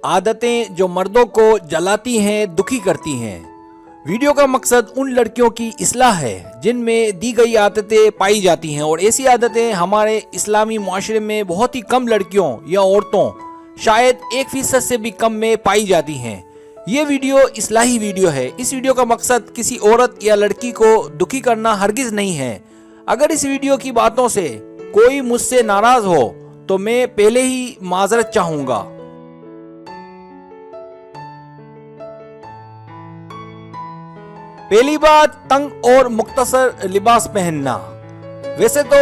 عادتیں جو مردوں کو جلاتی ہیں، دکھی کرتی ہیں۔ ویڈیو کا مقصد ان لڑکیوں کی اصلاح ہے جن میں دی گئی عادتیں پائی جاتی ہیں، اور ایسی عادتیں ہمارے اسلامی معاشرے میں بہت ہی کم لڑکیوں یا عورتوں، شاید 1% سے بھی کم میں پائی جاتی ہیں۔ یہ ویڈیو اصلاحی ویڈیو ہے۔ اس ویڈیو کا مقصد کسی عورت یا لڑکی کو دکھی کرنا ہرگز نہیں ہے۔ اگر اس ویڈیو کی باتوں سے کوئی مجھ سے ناراض ہو تو میں پہلے ہی معذرت چاہوں گا۔ پہلی بات، تنگ اور مختصر لباس پہننا۔ ویسے تو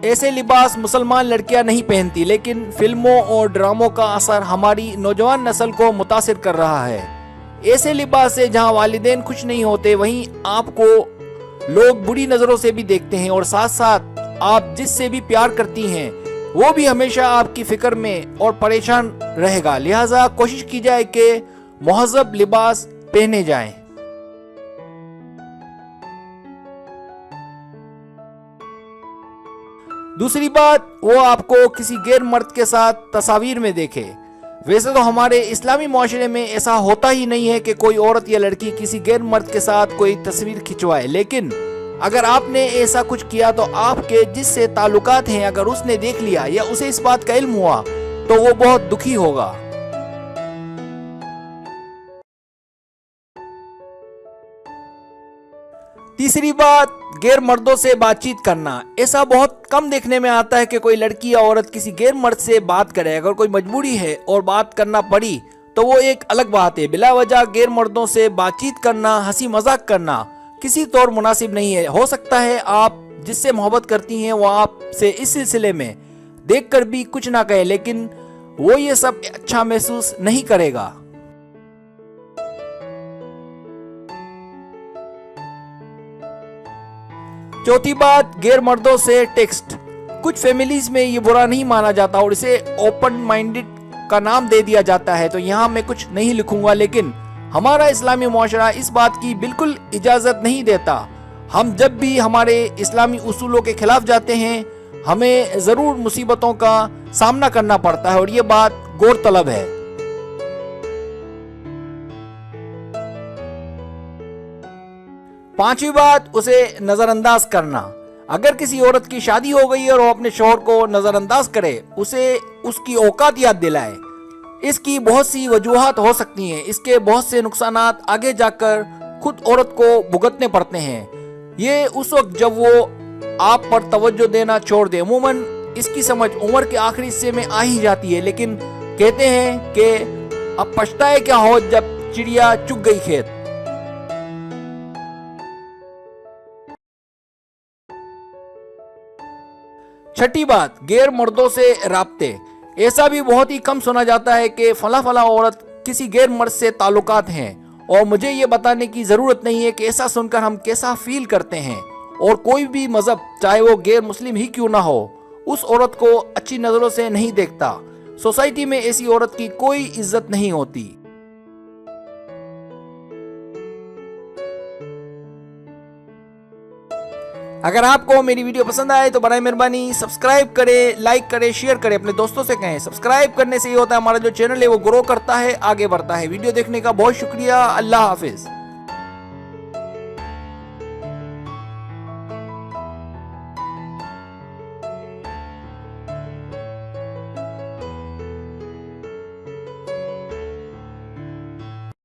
ایسے لباس مسلمان لڑکیاں نہیں پہنتی، لیکن فلموں اور ڈراموں کا اثر ہماری نوجوان نسل کو متاثر کر رہا ہے۔ ایسے لباس سے جہاں والدین خوش نہیں ہوتے، وہیں آپ کو لوگ بری نظروں سے بھی دیکھتے ہیں، اور ساتھ ساتھ آپ جس سے بھی پیار کرتی ہیں وہ بھی ہمیشہ آپ کی فکر میں اور پریشان رہے گا۔ لہٰذا کوشش کی جائے کہ مہذب لباس پہنے جائیں۔ دوسری بات، وہ آپ کو کسی غیر مرد کے ساتھ تصاویر میں دیکھے۔ ویسے تو ہمارے اسلامی معاشرے میں ایسا ہوتا ہی نہیں ہے کہ کوئی عورت یا لڑکی کسی غیر مرد کے ساتھ کوئی تصویر کھنچوائے، لیکن اگر آپ نے ایسا کچھ کیا تو آپ کے جس سے تعلقات ہیں، اگر اس نے دیکھ لیا یا اسے اس بات کا علم ہوا تو وہ بہت دکھی ہوگا۔ تیسری بات، غیر مردوں سے بات چیت کرنا۔ ایسا بہت کم دیکھنے میں آتا ہے کہ کوئی لڑکی یا عورت کسی غیر مرد سے بات کرے۔ اگر کوئی مجبوری ہے اور بات کرنا پڑی تو وہ ایک الگ بات ہے۔ بلا وجہ غیر مردوں سے بات چیت کرنا، ہنسی مذاق کرنا کسی طور مناسب نہیں ہے۔ ہو سکتا ہے آپ جس سے محبت کرتی ہیں وہ آپ سے اس سلسلے میں دیکھ کر بھی کچھ نہ کہے، لیکن وہ یہ سب اچھا محسوس نہیں کرے گا۔ چوتھی بات، غیر مردوں سے ٹیکسٹ۔ کچھ فیملیز میں یہ برا نہیں مانا جاتا اور اسے اوپن مائنڈڈ کا نام دے دیا جاتا ہے، تو یہاں میں کچھ نہیں لکھوں گا، لیکن ہمارا اسلامی معاشرہ اس بات کی بالکل اجازت نہیں دیتا۔ ہم جب بھی ہمارے اسلامی اصولوں کے خلاف جاتے ہیں ہمیں ضرور مصیبتوں کا سامنا کرنا پڑتا ہے، اور یہ بات غور طلب ہے۔ پانچویں بات، اسے نظر انداز کرنا۔ اگر کسی عورت کی شادی ہو گئی اور وہ اپنے شوہر کو نظر انداز کرے، اسے اس کی اوقات یاد دلائے۔ اس کی بہت سی وجوہات ہو سکتی ہیں، اس کے بہت سے نقصانات آگے جا کر خود عورت کو بھگتنے پڑتے ہیں۔ یہ اس وقت جب وہ آپ پر توجہ دینا چھوڑ دے۔ عموماً اس کی سمجھ عمر کے آخری حصے میں آ ہی جاتی ہے، لیکن کہتے ہیں کہ اب پچھتائے کیا ہو جب چڑیا چگ گئی کھیت۔ چھٹی بات، غیر مردوں سے رابطے۔ ایسا بھی بہت ہی کم سنا جاتا ہے کہ فلاں عورت کسی غیر مرد سے تعلقات ہیں، اور مجھے یہ بتانے کی ضرورت نہیں ہے کہ ایسا سن کر ہم کیسا فیل کرتے ہیں، اور کوئی بھی مذہب چاہے وہ غیر مسلم ہی کیوں نہ ہو اس عورت کو اچھی نظروں سے نہیں دیکھتا۔ سوسائٹی میں ایسی عورت کی کوئی عزت نہیں ہوتی۔ اگر آپ کو میری ویڈیو پسند آئے تو برائے مہربانی سبسکرائب کریں، لائک کریں، شیئر کریں، اپنے دوستوں سے کہیں۔ سبسکرائب کرنے سے یہ ہوتا ہے ہمارا جو چینل ہے وہ گرو کرتا ہے، آگے بڑھتا ہے۔ ویڈیو دیکھنے کا بہت شکریہ۔ اللہ حافظ۔